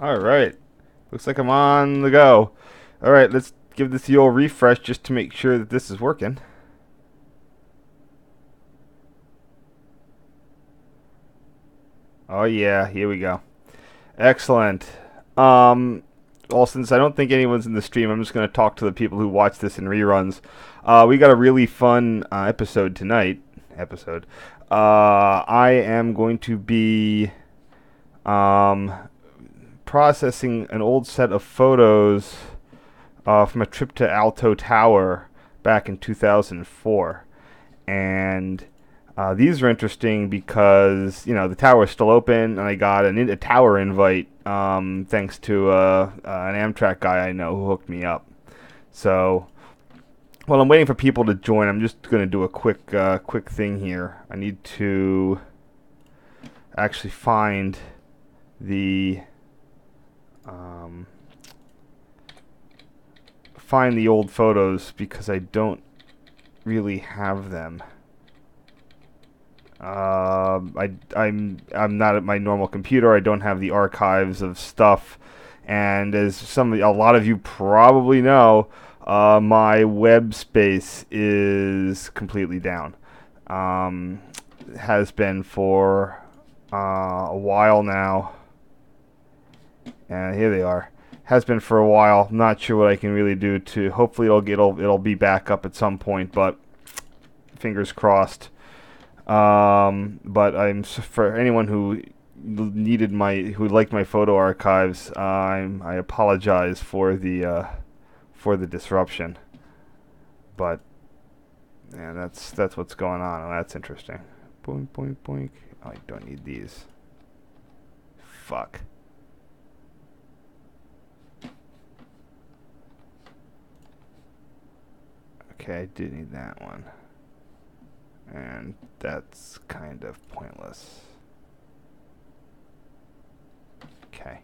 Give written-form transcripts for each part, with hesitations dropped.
Alright. Looks like I'm on the go. Alright, let's give this the old refresh just to make sure that this is working. Oh yeah, here we go. Excellent. Well, since I don't think anyone's in the stream, I'm just going to talk to the people who watch this in reruns. We got a really fun episode tonight. I am going to be um, processing an old set of photos from a trip to Alto Tower back in 2004. And these are interesting because the tower is still open, and I got a tower invite thanks to an Amtrak guy I know who hooked me up. So while I'm waiting for people to join, I'm just going to do a quick thing here. I need to actually find the old photos because I don't really have them. I'm not at my normal computer. I don't have the archives of stuff, and as a lot of you probably know, my web space is completely down. Has been for a while now, and here they are. Has been for a while. Not sure what I can really do to. Hopefully, it'll be back up at some point, but fingers crossed. But for anyone who liked my photo archives, I apologize for the disruption. But yeah, that's what's going on. Oh, that's interesting. Boink boink boink. Oh, I don't need these. Fuck. Okay, I do need that one. And that's kind of pointless. Okay.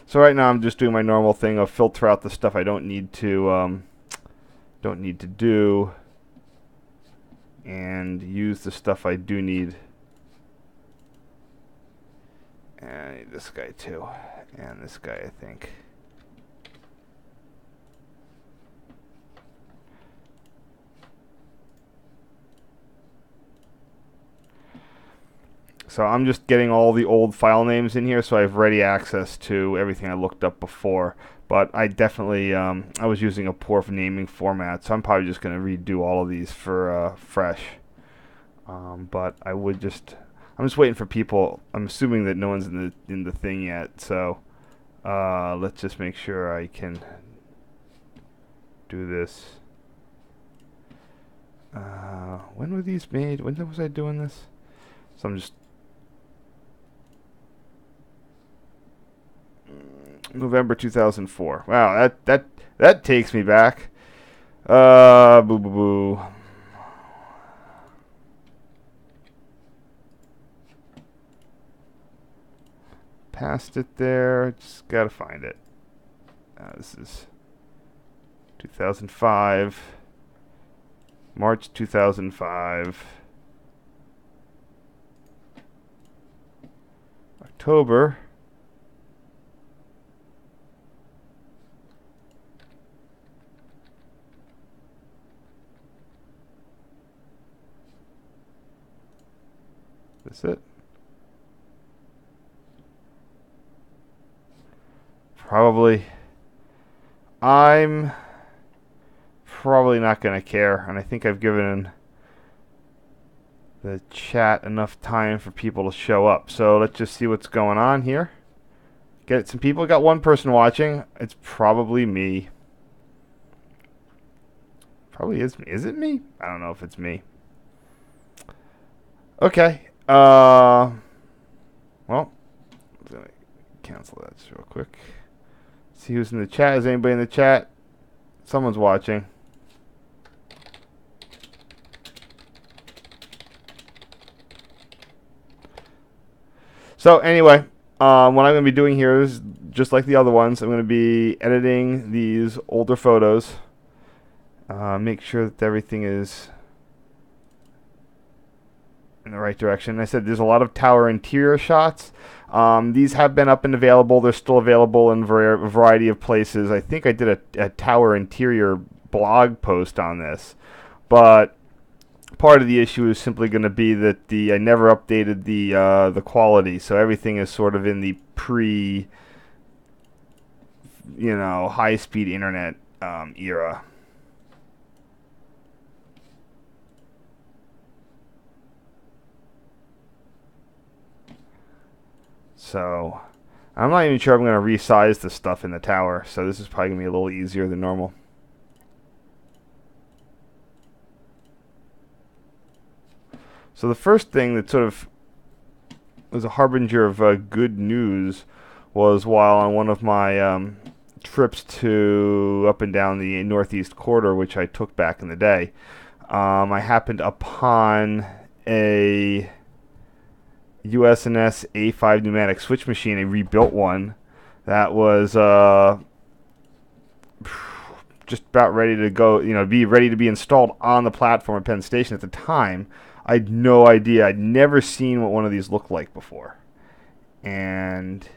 So right now I'm just doing my normal thing of filter out the stuff I don't need to do, and use the stuff I do need. And I need this guy too, and this guy I think. So I'm just getting all the old file names in here, so I have ready access to everything I looked up before. But I definitely, I was using a poor naming format, so I'm probably just going to redo all of these for fresh. But I'm just waiting for people. I'm assuming that no one's in the thing yet, so let's just make sure I can do this. When were these made? When was I doing this? So I'm just November 2004. Wow, that takes me back. Boo boo boo. Past it there. Just gotta find it. This is 2005. March 2005. October. That's it. Probably. I'm probably not going to care, and I think I've given the chat enough time for people to show up. So let's just see what's going on here. Get some people. Got one person watching. It's probably me. Probably is me. Is it me? I don't know if it's me. Okay. Well, I'm gonna cancel that just real quick. See who's in the chat. Is anybody in the chat? Someone's watching. So anyway, what I'm going to be doing here is just like the other ones. I'm going to be editing these older photos. Make sure that everything is in the right direction. I said there's a lot of tower interior shots. These have been up and available. They're still available in a variety of places. I think I did a tower interior blog post on this, but part of the issue is simply going to be that I never updated the quality, so everything is sort of in the high-speed internet era. So I'm not even sure I'm going to resize the stuff in the tower, so this is probably going to be a little easier than normal. So the first thing that sort of was a harbinger of good news was while on one of my trips to up and down the northeast corridor, which I took back in the day, I happened upon a USNS A5 pneumatic switch machine, a rebuilt one that was just about ready to go, be ready to be installed on the platform at Penn Station. At the time, I had no idea. I'd never seen what one of these looked like before, and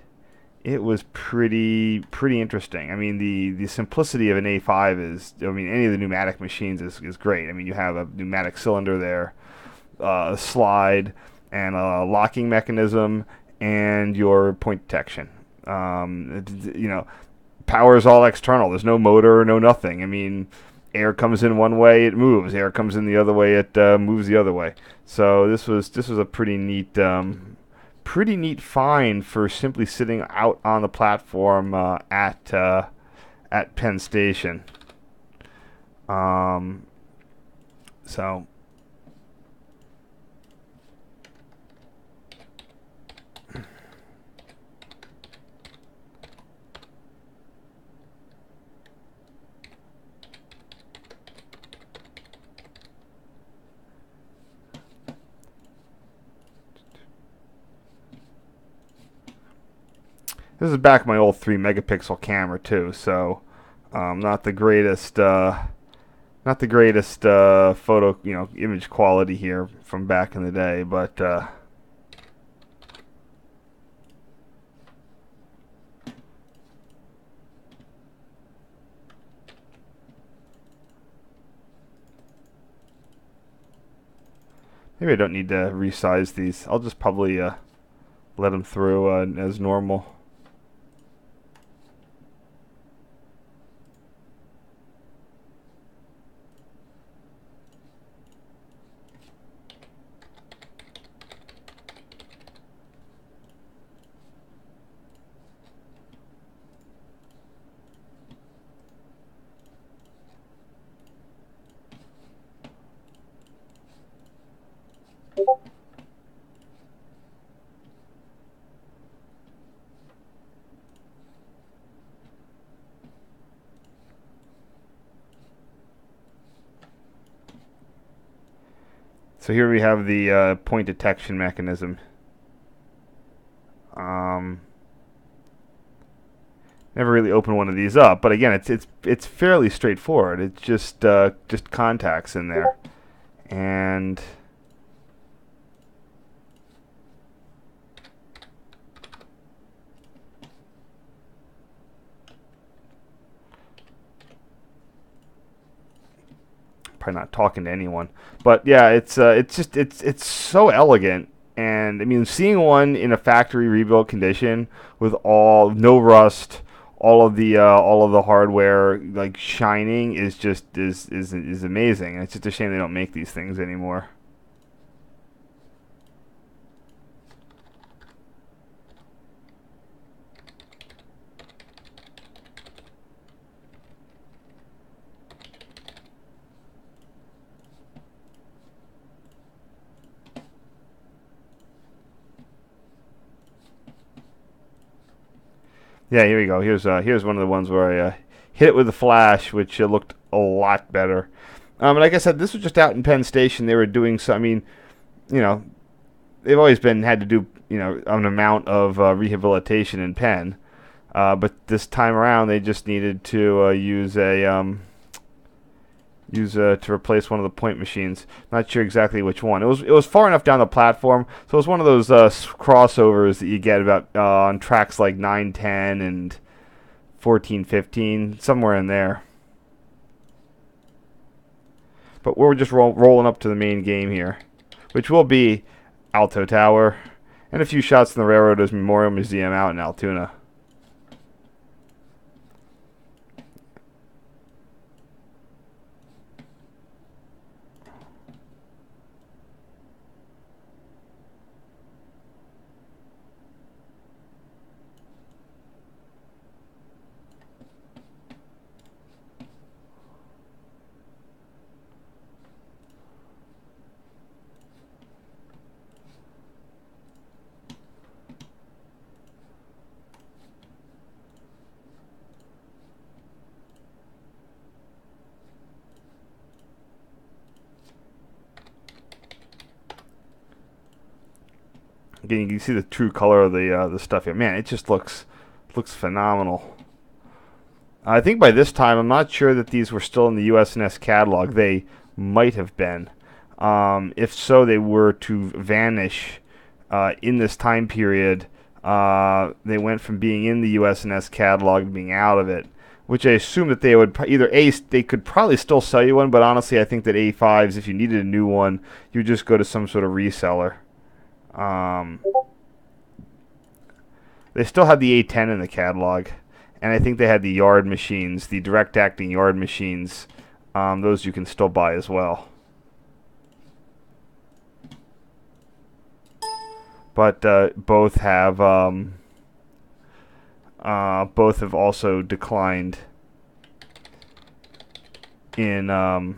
it was pretty interesting. I mean, the simplicity of an A5 is, any of the pneumatic machines is great. I mean, you have a pneumatic cylinder there, a slide, and a locking mechanism, and your point detection. Power is all external. There's no motor, no nothing. I mean, air comes in one way, it moves. Air comes in the other way, it moves the other way. So this was a pretty neat find for simply sitting out on the platform at Penn Station. So. This is back my old 3 megapixel camera too, so not the greatest photo, image quality here from back in the day, but maybe I don't need to resize these. I'll just probably let them through as normal. So here we have the point detection mechanism. Never really opened one of these up, but again, it's fairly straightforward. It's just contacts in there, and probably not talking to anyone. But yeah, it's so elegant, and I mean, seeing one in a factory rebuilt condition with no rust, all of the hardware like shining is amazing. And it's just a shame they don't make these things anymore. Yeah, here we go. Here's one of the ones where I hit it with a flash, which looked a lot better. Like I said, this was just out in Penn Station. They were doing so. I mean, they've always had to do an amount of rehabilitation in Penn, but this time around they just needed to use a use to replace one of the point machines. Not sure exactly which one. It was far enough down the platform, so it was one of those crossovers that you get about on tracks like 9, 10, and 14, 15, somewhere in there. But we're just rolling up to the main game here, which will be Alto Tower and a few shots in the Railroaders Memorial Museum out in Altoona. Again, you can see the true color of the stuff here. Man, it just looks phenomenal. I think by this time, I'm not sure that these were still in the US&S catalog. They might have been. If so, they were to vanish in this time period. They went from being in the US&S catalog to being out of it, which I assume that they would they could probably still sell you one, but honestly, I think that A5s, if you needed a new one, you would just go to some sort of reseller. They still had the A10 in the catalog, and I think they had the yard machines, the direct acting yard machines. Those you can still buy as well. But both have also declined in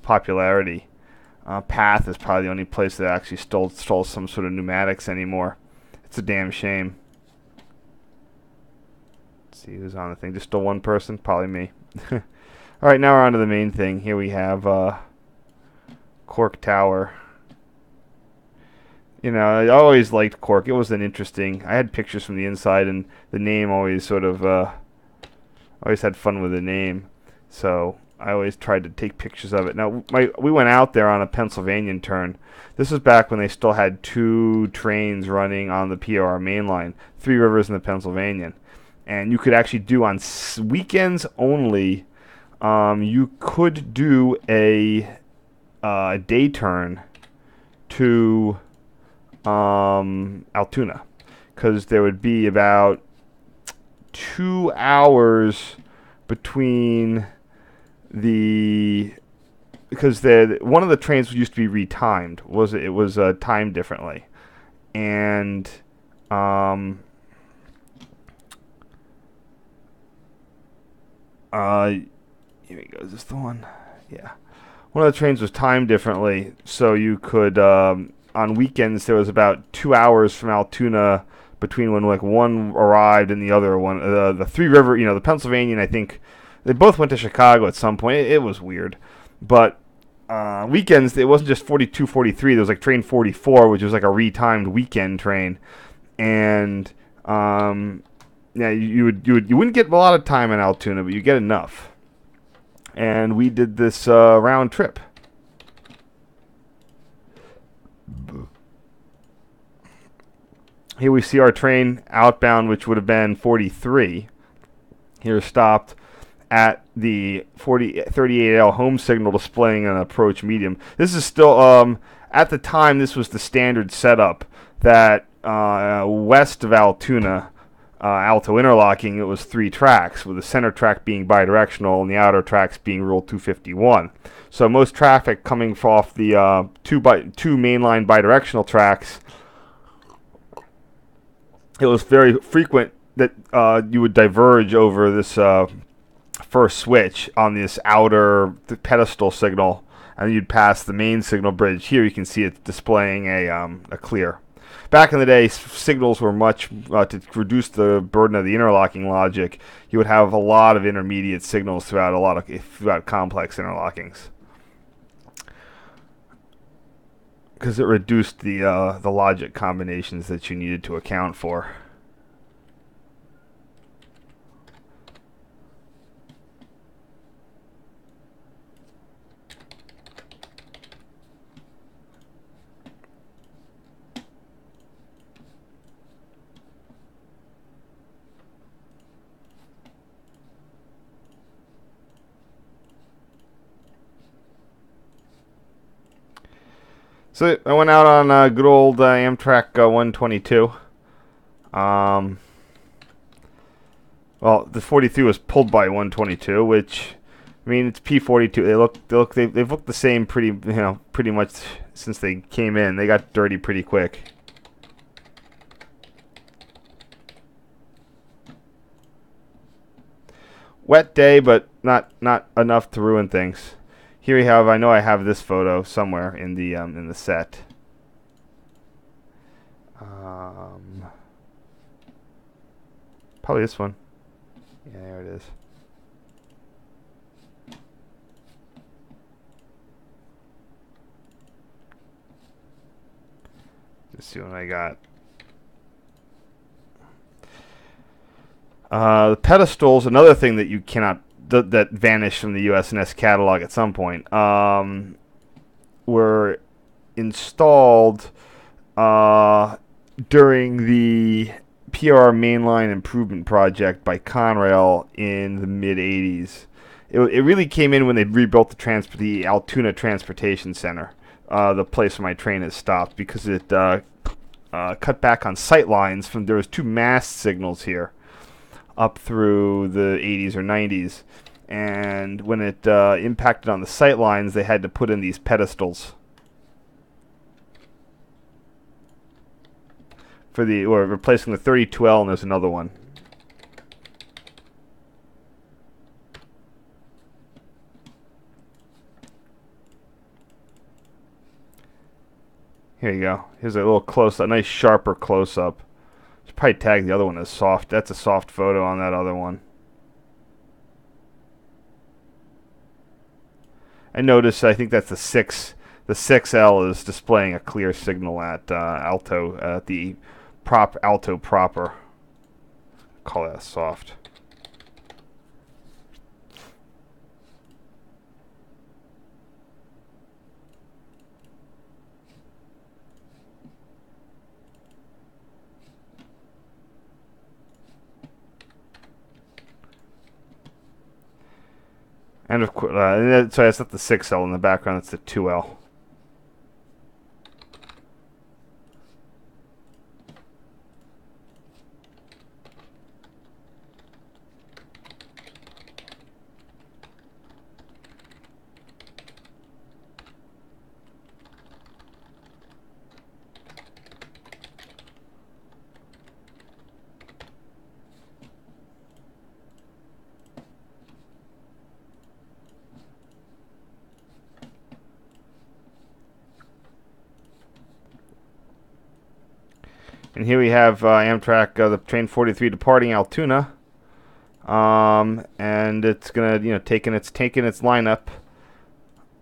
popularity. Path is probably the only place that actually still some sort of pneumatics anymore. It's a damn shame. Let's see who's on the thing. Just still one person? Probably me. Alright, now we're on to the main thing. Here we have Cork Tower. You know, I always liked Cork. It was an interesting... I had pictures from the inside, and the name always sort of... always had fun with the name. So I always tried to take pictures of it. Now, we went out there on a Pennsylvanian turn. This was back when they still had 2 trains running on the PRR Main Line, 3 Rivers and the Pennsylvanian. And you could actually do on weekends only, you could do a day turn to Altoona, because there would be about 2 hours between because one of the trains used to be retimed. It was timed differently, and here we go. Is this the one? Yeah. One of the trains was timed differently, so you could on weekends there was about 2 hours from Altoona between when like one arrived and the other one. The 3 River, the Pennsylvanian, I think they both went to Chicago at some point. It was weird, but weekends it wasn't just 42, 43. There was like train 44, which was like a retimed weekend train, and yeah, you wouldn't get a lot of time in Altoona, but you get enough. And we did this round trip. Here we see our train outbound, which would have been 43. Here stopped at the 38L home signal displaying an approach medium. This is still, at the time, this was the standard setup that west of Altoona, Alto interlocking, it was 3 tracks, with the center track being bidirectional and the outer tracks being Rule 251. So most traffic coming off the two mainline bidirectional tracks, it was very frequent that you would diverge over this first switch on this outer pedestal signal, and you'd pass the main signal bridge. Here you can see it displaying a clear. Back in the day, signals were much, to reduce the burden of the interlocking logic, you would have a lot of intermediate signals throughout complex interlockings, because it reduced the logic combinations that you needed to account for. So I went out on good old Amtrak 122. Well, the 43 was pulled by 122, which, I mean, it's P42. They've looked the same pretty much since they came in. They got dirty pretty quick. Wet day, but not enough to ruin things. Here we have. I know I have this photo somewhere in the set. Probably this one. Yeah, there it is. Let's see what I got. The pedestals, another thing that you cannot that vanished from the USNS catalog at some point, were installed during the PRR Main Line improvement project by Conrail in the mid '80s. It really came in when they rebuilt the Altoona Transportation Center, the place where my train has stopped, because it cut back on sight lines. There was 2 mast signals here up through the 80s or 90s, and when it impacted on the sight lines, they had to put in these pedestals or replacing the 32L, and there's another one. Here you go. Here's a little close-up, a nice sharper close-up. Should probably tag the other one as soft. That's a soft photo on that other one. I noticed, I think that's the 6. The 6L is displaying a clear signal at Alto, at the Alto proper. Call that soft. And of course, sorry, that's not the 6L in the background, it's the 2L. And here we have Amtrak, the train 43 departing Altoona, and it's gonna, taking its lineup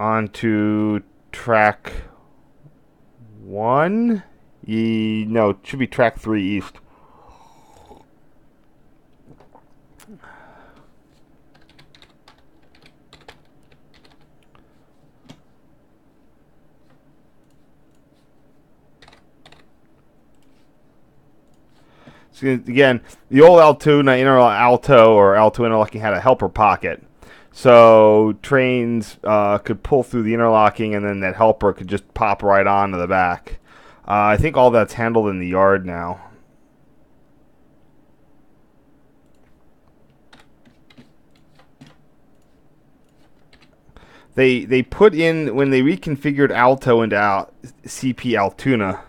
onto track 1. No, it should be track 3 east. Again, the old Altoona Alto or Alto interlocking had a helper pocket, so trains could pull through the interlocking, and then that helper could just pop right onto the back. I think all that's handled in the yard now. They put in, when they reconfigured Alto into CP Altoona,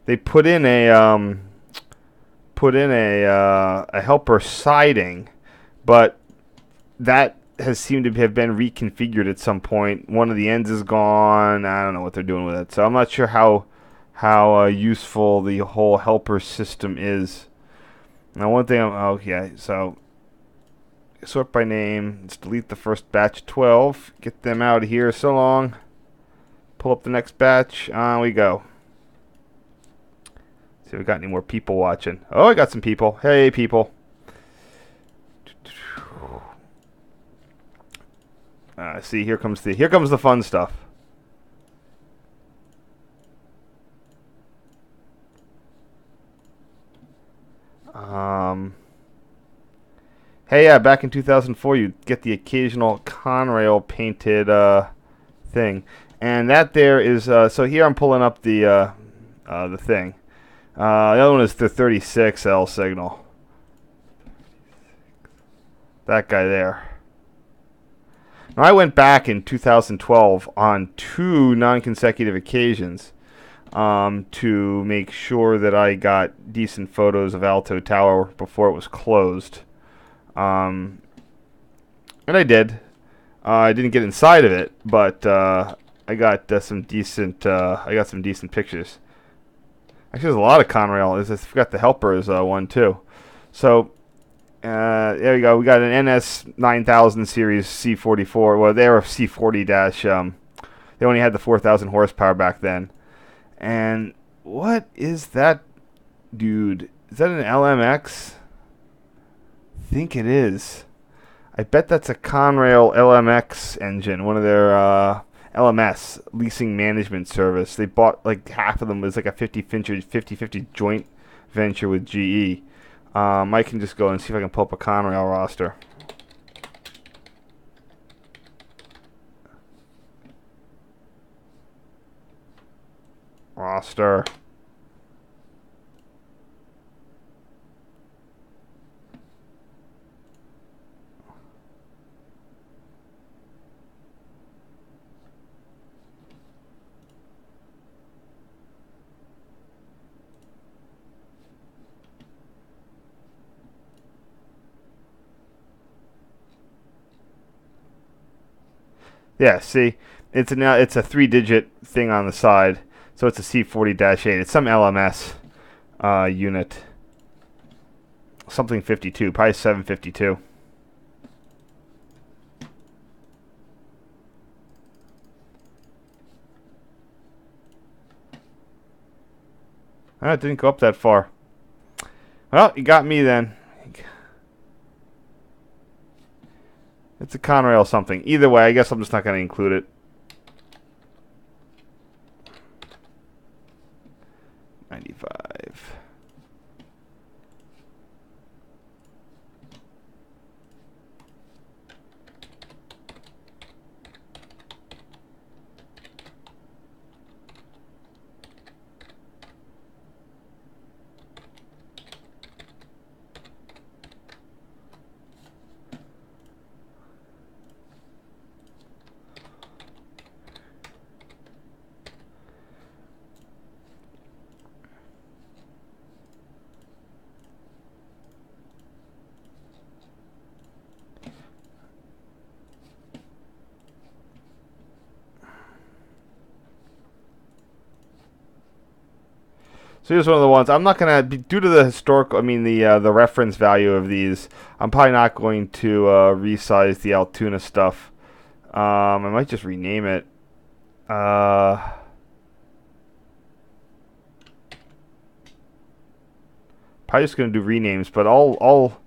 they put in a helper siding, but that has seemed to have been reconfigured at some point. One of the ends is gone. I don't know what they're doing with it, so I'm not sure how useful the whole helper system is. Now, one thing okay, so sort by name. Let's delete the first batch 12. Get them out of here. So long. Pull up the next batch. On we go. See if we got any more people watching. Oh, I got some people. Hey, people. See, here comes the fun stuff. Hey, yeah, back in 2004, you'd get the occasional Conrail painted thing. And that there is, so here I'm pulling up the thing. The other one is the 36L signal. That guy there. Now, I went back in 2012 on 2 non-consecutive occasions to make sure that I got decent photos of Alto Tower before it was closed. And I did. I didn't get inside of it, but I got some decent pictures. Actually, there's a lot of Conrail. I forgot the Helpers one too. So there we go. We got an NS 9000 series C44. Well, they were C40 dash. They only had the 4,000 horsepower back then. And what is that, dude? Is that an LMX? I think it is. I bet that's a Conrail LMX engine, one of their LMS, leasing management service. They bought like half of them. It was like a 50-50 joint venture with GE. I can just go and see if I can pull up a Conrail roster. Yeah, see, it's a 3-digit thing on the side, so it's a C40-8. It's some LMS unit, something 52, probably 752. It didn't go up that far. Well, you got me then. It's a Conrail something. Either way, I guess I'm just not going to include it. 95. So here's one of the ones I'm not gonna be, due to the historical. I mean the reference value of these. I'm probably not going to resize the Altoona stuff. I might just rename it. Probably just gonna do renames, but all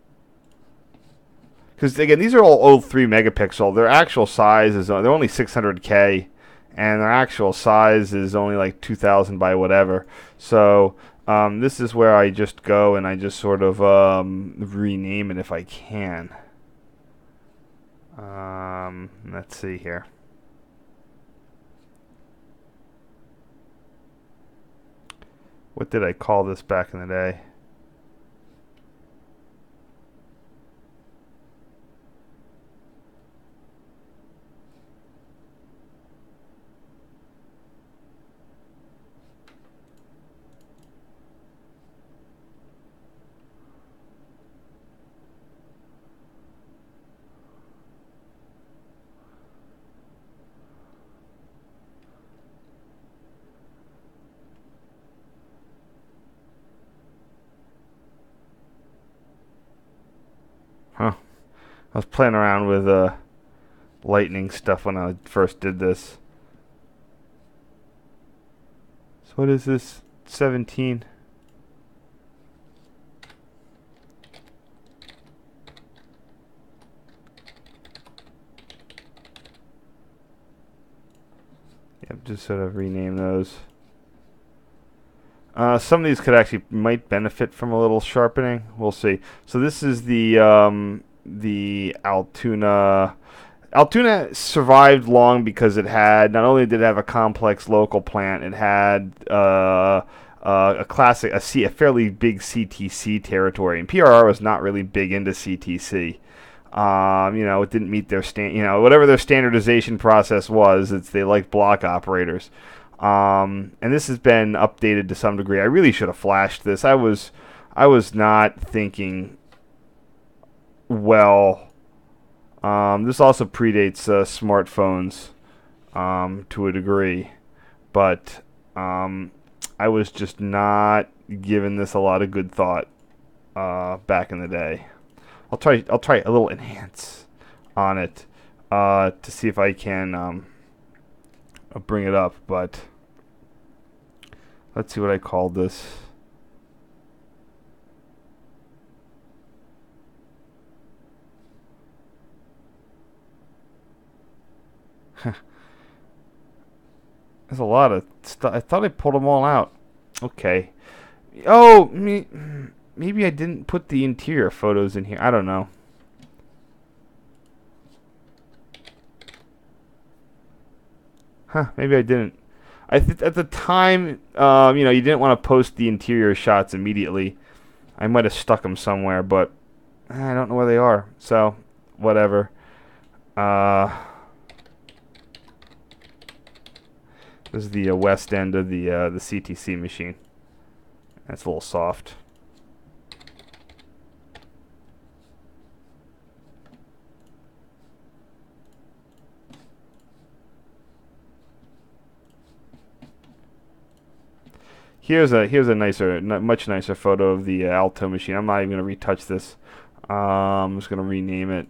because again these are all 03 megapixel. Their actual size is they're only 600K. And their actual size is only like 2,000 by whatever. So this is where I just go and I just sort of rename it if I can. Let's see here. What did I call this back in the day? Huh. I was playing around with lightning stuff when I first did this. So what is this? 17? Yep, just sort of rename those. Some of these could actually might benefit from a little sharpening. We'll see. So this is the Altoona Altoona survived long because it had, not only did it have a complex local plant, it had a fairly big CTC territory, and PRR was not really big into CTC. It didn't meet their whatever their standardization process was. They liked block operators, and this has been updated to some degree. I really should have flashed this. I was not thinking well. This also predates smartphones to a degree, but I was just not giving this a lot of good thought back in the day. I'll try a little enhance on it to see if I can bring it up, but let's see what I called this. There's a lot of stuff. I thought I pulled them all out. Okay. Oh, maybe I didn't put the interior photos in here. I don't know. Maybe I didn't. At the time, you didn't want to post the interior shots immediately. I might have stuck them somewhere, but I don't know where they are. So, whatever. This is the west end of the CTC machine. That's a little soft. Here's a much nicer photo of the Alto machine. I'm not even going to retouch this. I'm just going to rename it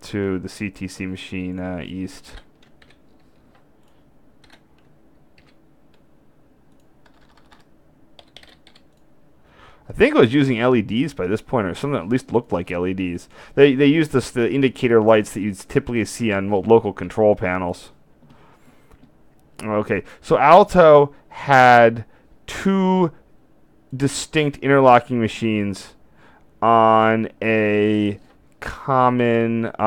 to the CTC machine East. I think it was using LEDs by this point, or something that at least looked like LEDs. They used the indicator lights that you'd typically see on local control panels. Okay, so Alto had two distinct interlocking machines on a common what do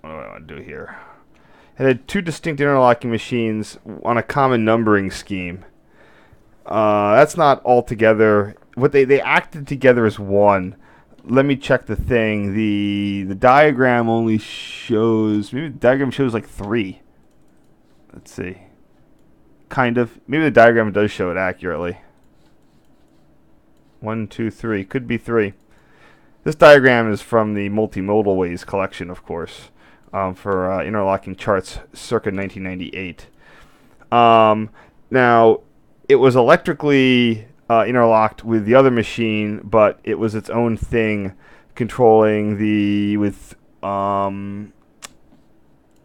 I want to do here? It had two distinct interlocking machines on a common numbering scheme. That's not altogether what they acted together as one. Let me check the thing. The diagram only shows, maybe the diagram shows like 3. Let's see. Kind of. Maybe the diagram does show it accurately. 1, 2, 3. Could be 3. This diagram is from the Multimodal Ways collection, of course, for interlocking charts circa 1998. Now, it was electrically interlocked with the other machine, but it was its own thing, controlling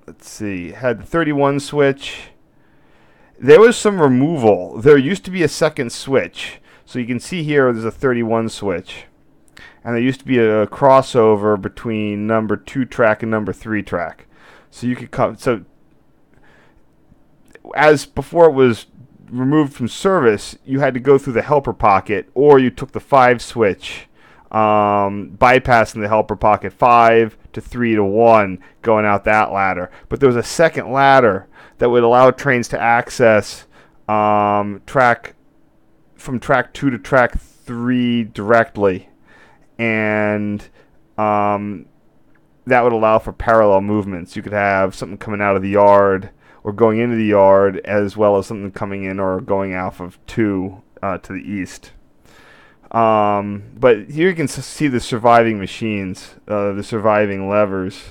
let's see, it had the 31 switch. There was some removal. There used to be a second switch. So you can see here there's a 31 switch. And there used to be a crossover between number 2 track and number 3 track. So you could come, so as before it was removed from service, you had to go through the helper pocket, or you took the 5 switch, bypassing the helper pocket 5 to 3 to 1, going out that ladder. But there was a second ladder that would allow trains to access track from track 2 to track 3 directly, and that would allow for parallel movements. You could have something coming out of the yard or going into the yard, as well as something coming in or going off of 2 to the east. But here you can see the surviving machines, the surviving levers.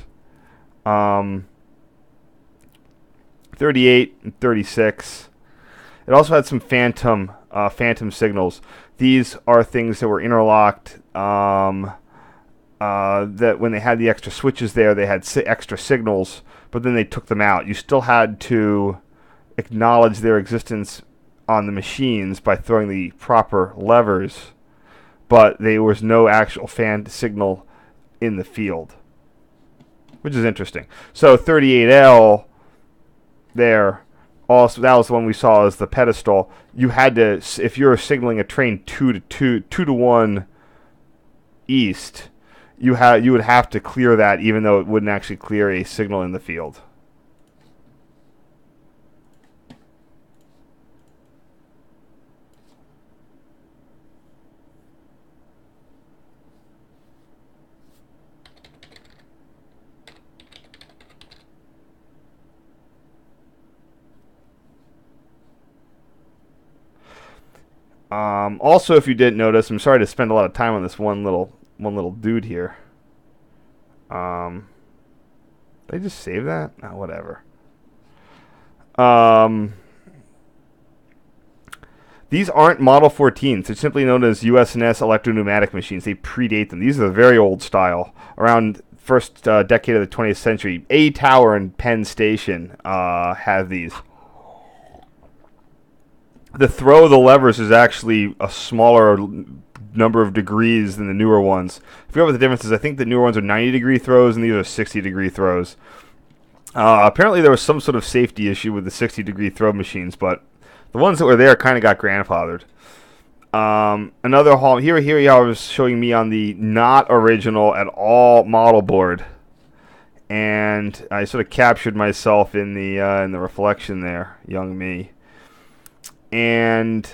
38 and 36. It also had some phantom signals. These are things that were interlocked, that when they had the extra switches there, they had extra signals, but then they took them out. You still had to acknowledge their existence on the machines by throwing the proper levers, but there was no actual fan signal in the field, which is interesting. So 38L there, also that was the one we saw as the pedestal. You had to, if you were signaling a train 2 to 1 east, you would have to clear that, even though it wouldn't actually clear a signal in the field. Also, if you didn't notice, I'm sorry to spend a lot of time on this one little dude here. Did I just save that? Oh, whatever. These aren't Model 14s. They're simply known as USNS electro-pneumatic machines. They predate them. These are the very old style, around first decade of the 20th century. A Tower and Penn Station have these. The throw of the levers is actually a smaller number of degrees than the newer ones. I forget what the difference is. I think the newer ones are 90-degree throws, and these are 60-degree throws. Apparently, there was some sort of safety issue with the 60-degree throw machines, but the ones that were there kind of got grandfathered. Another hall here. I was showing me on the not original at all model board, and I sort of captured myself in the reflection there, young me. And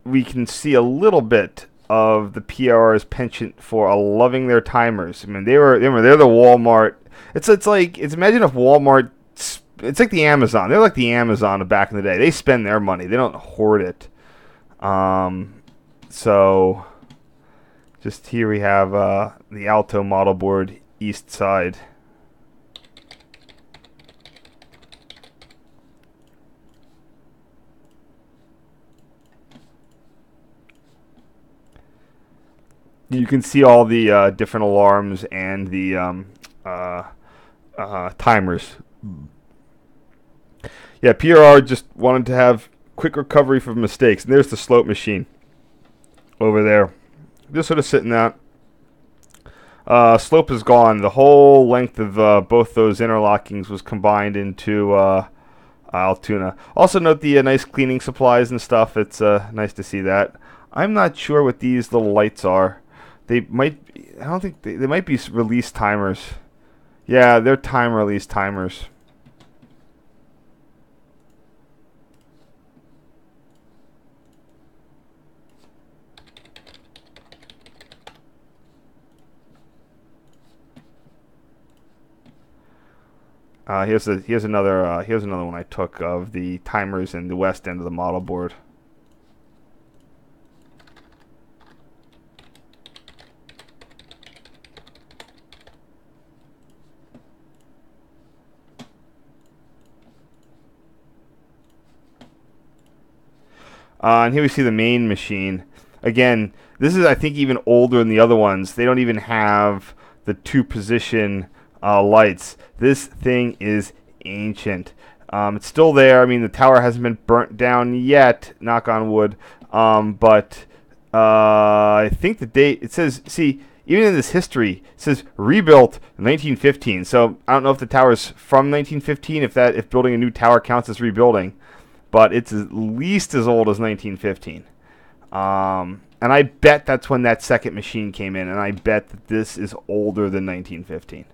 we can see a little bit of the PRR's penchant for loving their timers. I mean, they're the Walmart. It's imagine if Walmart. It's like the Amazon. They're like the Amazon of back in the day. They spend their money. They don't hoard it. So just here we have the Alto model board east side. You can see all the different alarms and the timers. Yeah, PRR just wanted to have quick recovery from mistakes. And there's the slope machine over there. Just sort of sitting out. Slope is gone. The whole length of both those interlockings was combined into Altoona. Also note the nice cleaning supplies and stuff. It's nice to see that. I'm not sure what these little lights are. They might be, I don't think they might be release timers. Yeah, they're time release timers. Here's another one I took of the timers in the west end of the model board. And here we see the main machine. Again, this is, I think, even older than the other ones. They don't even have the two-position lights. This thing is ancient. It's still there. I mean, the tower hasn't been burnt down yet, knock on wood. But I think the date, it says, see, even in this history, it says rebuilt in 1915. So I don't know if the tower's from 1915, if building a new tower counts as rebuilding. But it's at least as old as 1915. And I bet that's when that second machine came in, and I bet that this is older than 1915.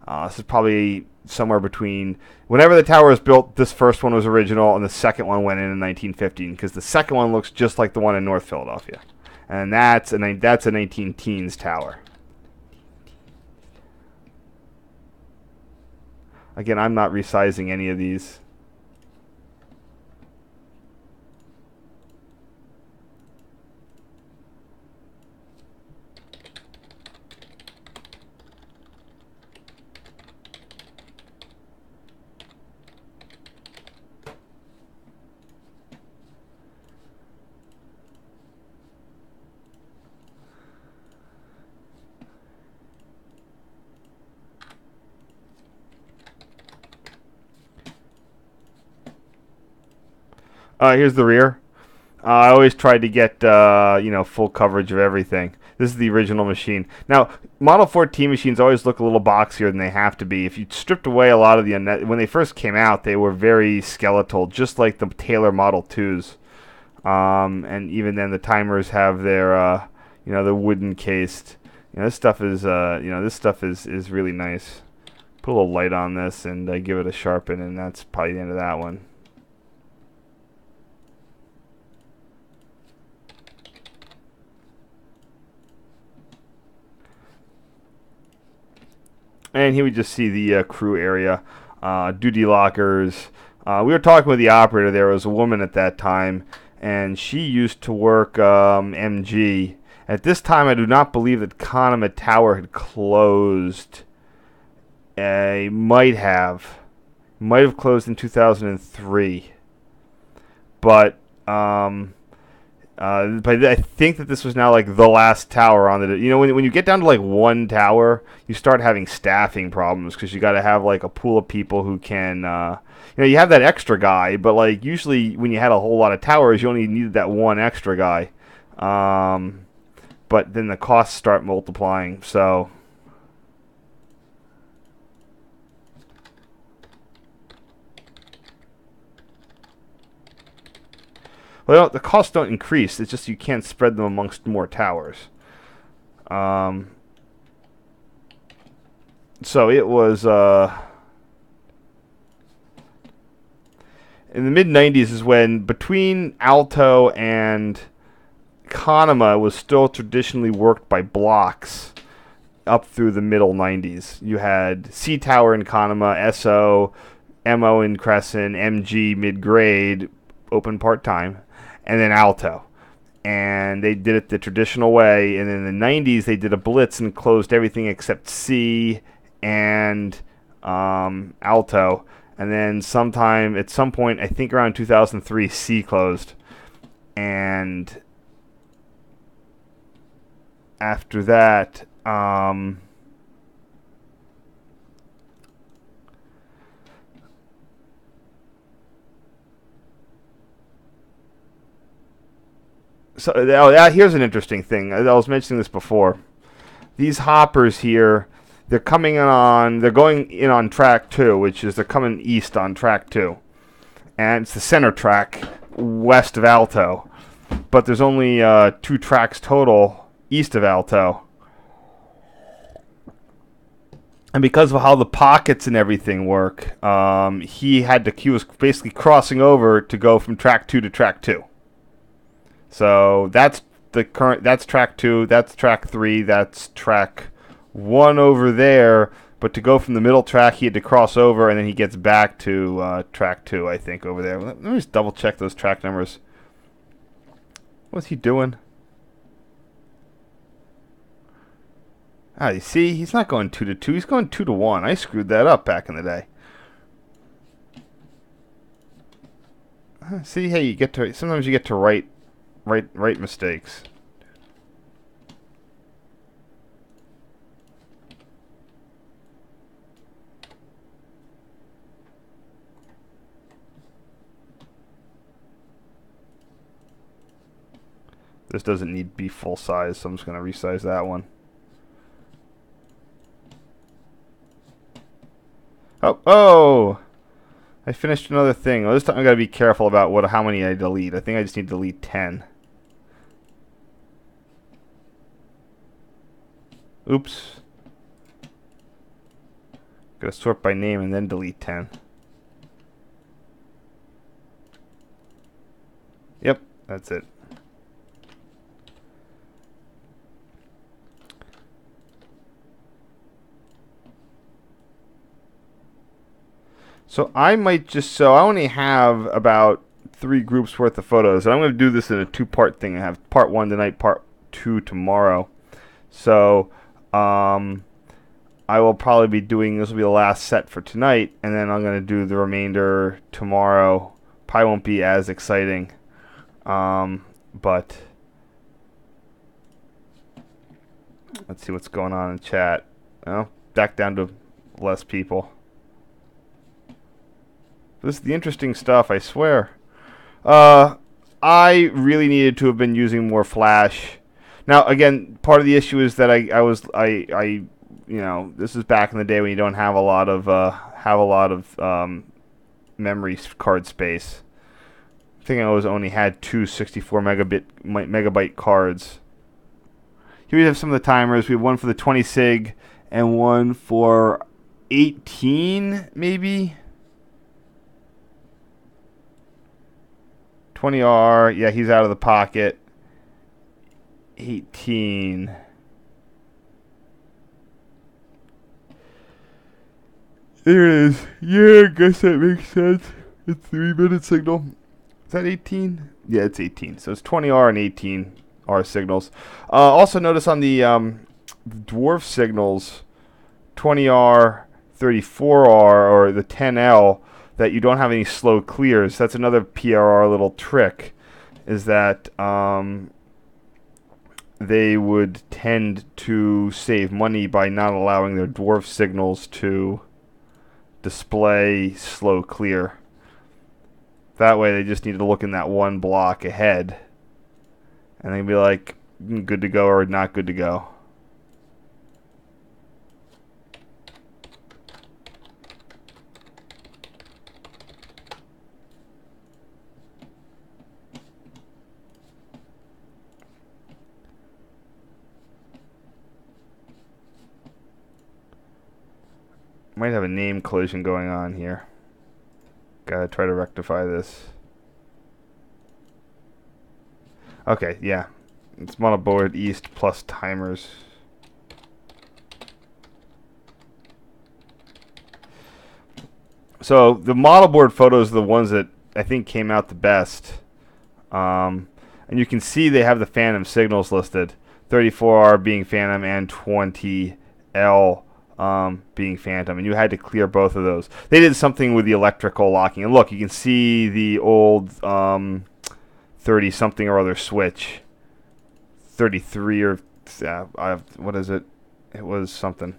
This is probably somewhere between whenever the tower was built, this first one was original, and the second one went in 1915, because the second one looks just like the one in North Philadelphia. And that's a 19-teens tower. Again, I'm not resizing any of these. Here's the rear. I always tried to get full coverage of everything. This is the original machine. Now, Model 14 machines always look a little boxier than they have to be. If you stripped away a lot of when they first came out, they were very skeletal, just like the Taylor Model 2s. And even then, the timers have their, the wooden cased. This stuff is, is really nice. Put a little light on this and give it a sharpen, and that's probably the end of that one. And here we just see the crew area, duty lockers. We were talking with the operator. There was a woman at that time, and she used to work MG. At this time, I do not believe that Conema Tower had closed. Might have closed in 2003, but I think that this was now like the last tower on the. When you get down to like one tower, you start having staffing problems because you got to have like a pool of people who can. You have that extra guy, but like usually when you had a whole lot of towers, you only needed that one extra guy. But then the costs start multiplying. So. Well, the costs don't increase. It's just you can't spread them amongst more towers. So it was in the mid-90s is when between Alto and Conema was still traditionally worked by blocks up through the middle 90s. You had C Tower in Conema, SO, MO in Crescent, MG mid-grade, open part-time, and then Alto. And they did it the traditional way. And in the 90s, they did a blitz and closed everything except C and Alto. And then at some point, I think around 2003, C closed. And after that, so here's an interesting thing. I was mentioning this before. These hoppers here, they're going in on track 2, which is they're coming east on track 2. And it's the center track west of Alto. But there's only 2 tracks total east of Alto. And because of how the pockets and everything work, he was basically crossing over to go from track 2 to track 2. So that's track 2, that's track 3, that's track 1 over there. But to go from the middle track, he had to cross over, and then he gets back to track 2, I think, over there. Let me just double check those track numbers. What's he doing? You see, he's not going 2 to 2, he's going 2 to 1. I screwed that up back in the day. See, hey, sometimes you get to write mistakes. This doesn't need to be full size, so I'm just going to resize that one. Oh! I finished another thing. Well, this time I got to be careful about how many I delete. I think I just need to delete 10. Oops. Gotta sort by name and then delete 10. Yep, that's it. So I only have about 3 groups worth of photos. And I'm going to do this in a 2-part thing. I have part 1 tonight, part 2 tomorrow. So I will probably be doing, this will be the last set for tonight, and then I'm going to do the remainder tomorrow. Probably won't be as exciting, but let's see what's going on in chat. Well, back down to less people. This is the interesting stuff, I swear. I really needed to have been using more flash. Now, again, part of the issue is that this is back in the day when you don't have a lot of memory card space. think I only had two 64 megabyte cards. Here we have some of the timers. We have one for the 20 sig and one for 18, maybe? 20R, yeah, he's out of the pocket. 18. There it is. Yeah, I guess that makes sense. It's 3-minute signal. Is that 18? Yeah, it's 18. So it's 20R and 18R signals. Also notice on the dwarf signals, 20R, 34R, or the 10L, that you don't have any slow clears. That's another PRR little trick, is that they would tend to save money by not allowing their dwarf signals to display slow clear. That way they just need to look in that one block ahead and they'd be like, good to go or not good to go. Might have a name collision going on here. Gotta try to rectify this. Okay, yeah. It's model board east plus timers. So the model board photos are the ones that I think came out the best. And you can see they have the phantom signals listed. 34R being phantom and 20L being phantom, and you had to clear both of those. They did something with the electrical locking, and look, you can see the old 30 something or other switch, 33 or what is it? It was something.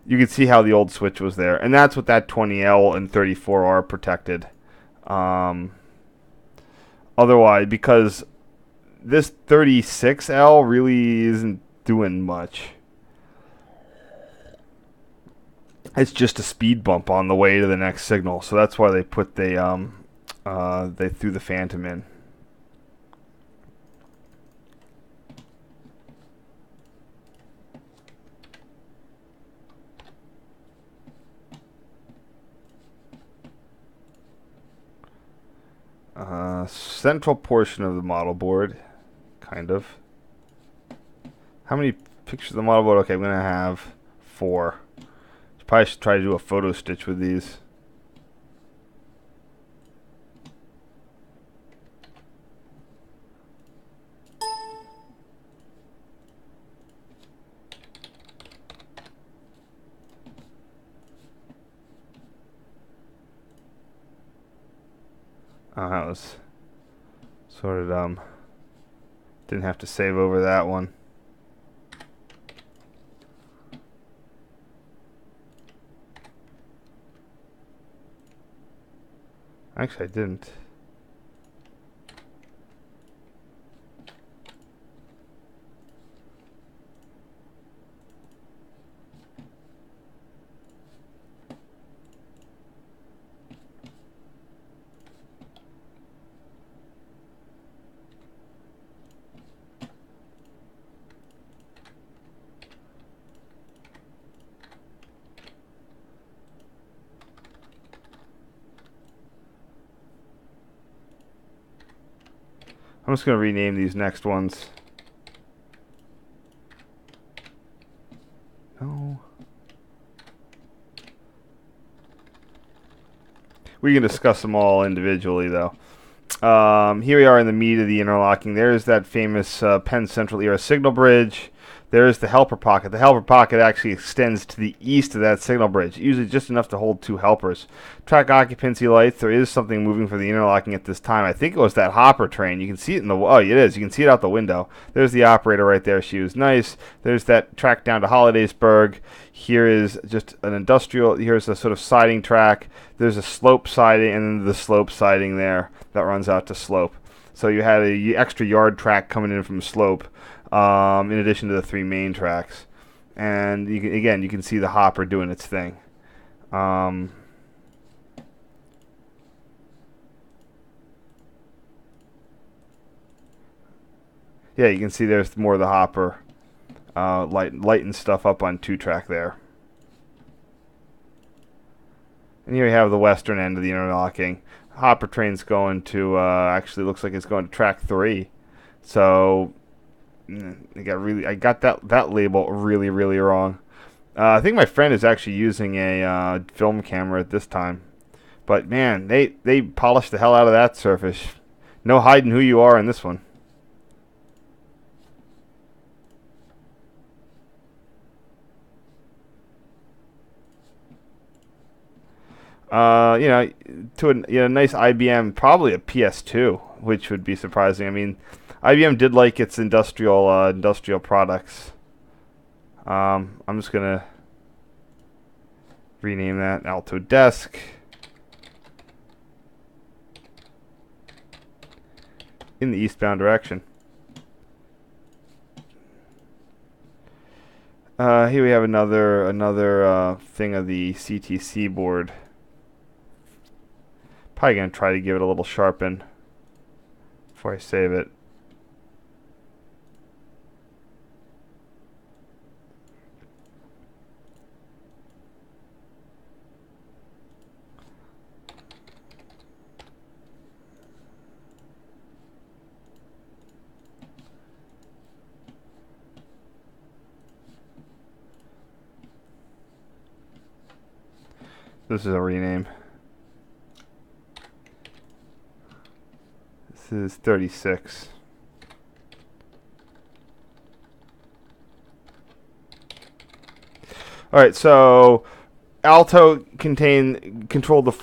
You can see how the old switch was there, and that's what that 20L and 34R protected. Otherwise, because this 36L really isn't doing much. It's just a speed bump on the way to the next signal, so that's why they put they threw the phantom in. Central portion of the model board, kind of. How many pictures of the model board? Okay, I'm gonna have 4. Probably should try to do a photo stitch with these. Oh, that was sort of dumb. Didn't have to save over that one. Actually, I didn't. I'm just going to rename these next ones. No. We can discuss them all individually, though. Here we are in the meat of the interlocking. There's that famous Penn Central era signal bridge. There's the helper pocket. The helper pocket actually extends to the east of that signal bridge, usually just enough to hold 2 helpers. Track occupancy lights. There is something moving for the interlocking at this time. I think it was that hopper train. You can see it in the... Oh, it is. You can see it out the window. There's the operator right there. She was nice. There's that track down to Hollidaysburg. Here is just an industrial... Here's a sort of siding track. There's a slope siding, and then the slope siding there that runs out to slope. So you had a extra yard track coming in from slope. In addition to the 3 main tracks, and you can see the hopper doing its thing. Yeah, you can see there's more of the hopper lighting stuff up on 2-track there. And here we have the western end of the interlocking. Hopper train's going to, actually looks like it's going to track 3. So, I got that label really, really wrong. I think my friend is actually using a film camera at this time. But man, they polished the hell out of that surface. No hiding who you are in this one. You know, to a nice IBM, probably a PS2, which would be surprising. I mean, IBM did like its industrial products. I'm just gonna rename that Alto Desk. In the eastbound direction. Here we have another thing of the CTC board. Probably gonna try to give it a little sharpen before I save it. This is a rename. This is 36. All right, so Alto controlled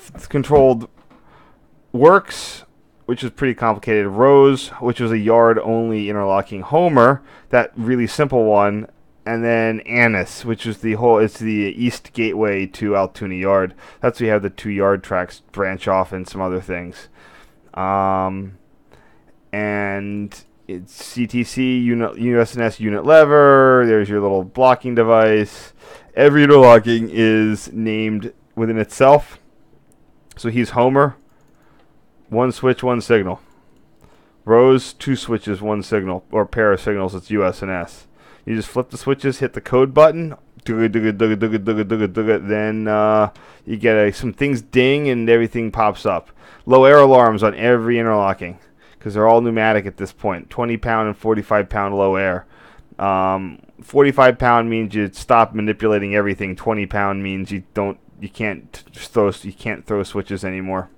Works, which is pretty complicated. Rose, which was a yard-only interlocking. Homer, that really simple one, and then Annis, which is it's the east gateway to Altoona Yard. That's where you have the 2 yard tracks branch off and some other things. And it's CTC unit, USNS unit lever. There's your little blocking device. Every interlocking is named within itself. So he's Homer. 1 switch, 1 signal. Rose, 2 switches, 1 signal, or pair of signals. It's USNS. You just flip the switches, hit the code button, then you get some things ding and everything pops up. Low air alarms on every interlocking because they're all pneumatic at this point. 20-pound and 45-pound low air. 45-pound means you stop manipulating everything. 20-pound means you can't throw switches anymore.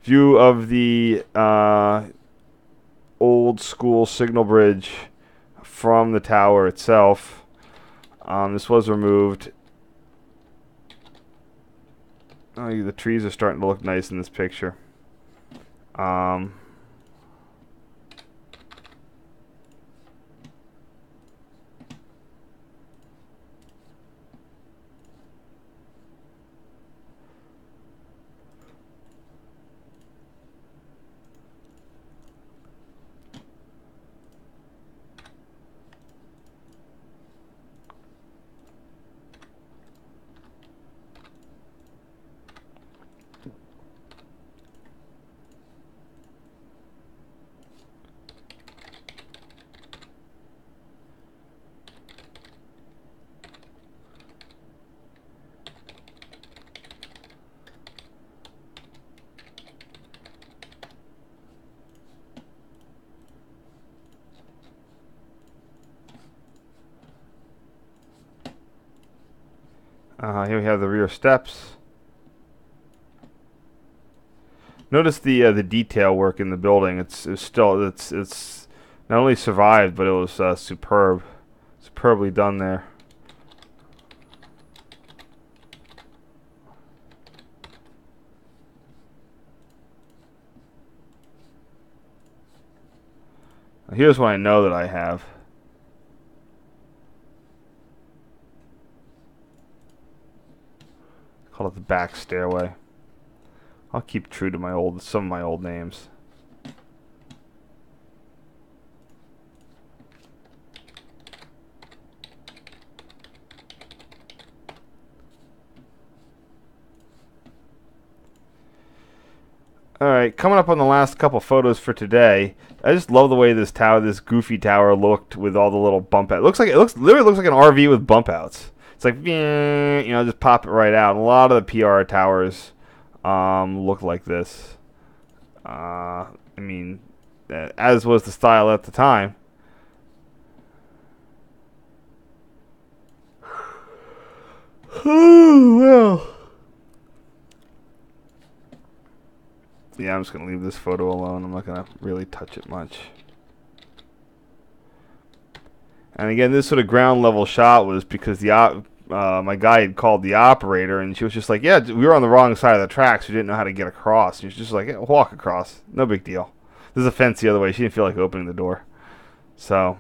View of the old school signal bridge from the tower itself. This was removed. Oh, the trees are starting to look nice in this picture. Here we have the rear steps. Notice the detail work in the building. It's not only survived, but it was superbly done there. Here's what I know that I have. Call it the back stairway. I'll keep true to some of my old names. Alright, coming up on the last couple photos for today. I just love the way this tower, this goofy tower, looked with all the little bump outs. Literally looks like an RV with bump outs. It's like, you know, just pop it right out. And a lot of the PRR towers look like this. I mean, as was the style at the time. Oh, well. Yeah, I'm just going to leave this photo alone. I'm not going to really touch it much. And again, this sort of ground level shot was because my guy had called the operator, and she was just like, yeah, we were on the wrong side of the tracks. We didn't know how to get across. She was just like, yeah, walk across. No big deal. There's a fence the other way. She didn't feel like opening the door. So...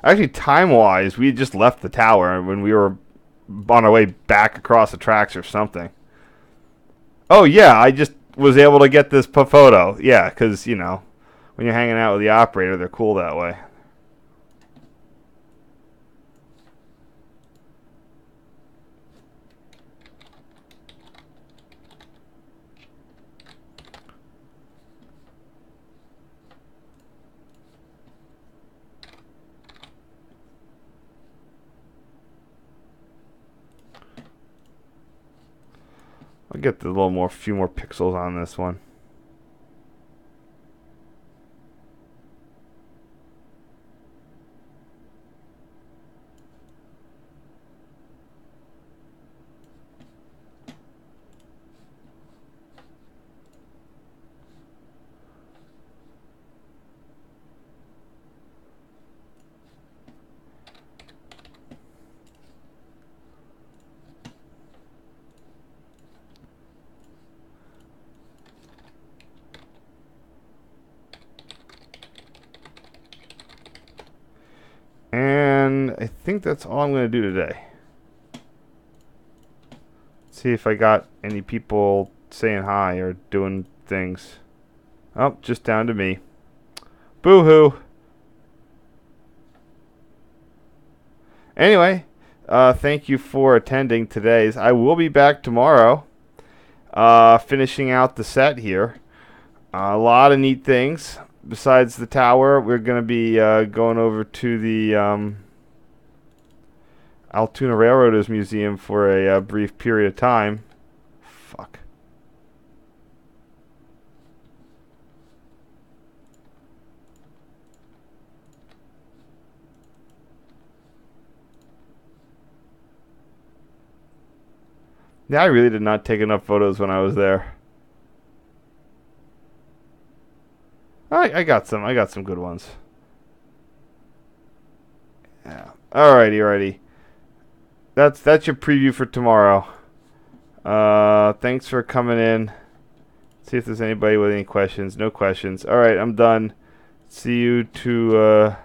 Actually, time-wise, we just left the tower when we were on our way back across the tracks or something. Oh, yeah, I just was able to get this photo. Yeah, because, you know, when you're hanging out with the operator, they're cool that way. I'll get the few more pixels on this one. And I think that's all I'm going to do today. See if I got any people saying hi or doing things. Oh, just down to me. Boo-hoo. Anyway, thank you for attending today's. I will be back tomorrow, finishing out the set here. A lot of neat things. Besides the tower, we're going to be going over to the Altoona Railroaders Museum for a brief period of time. Fuck. Yeah, I really did not take enough photos when I was there. I got some good ones. Yeah. Alrighty. That's your preview for tomorrow. Thanks for coming in. See if there's anybody with any questions. No questions. Alright, I'm done. See you tomorrow.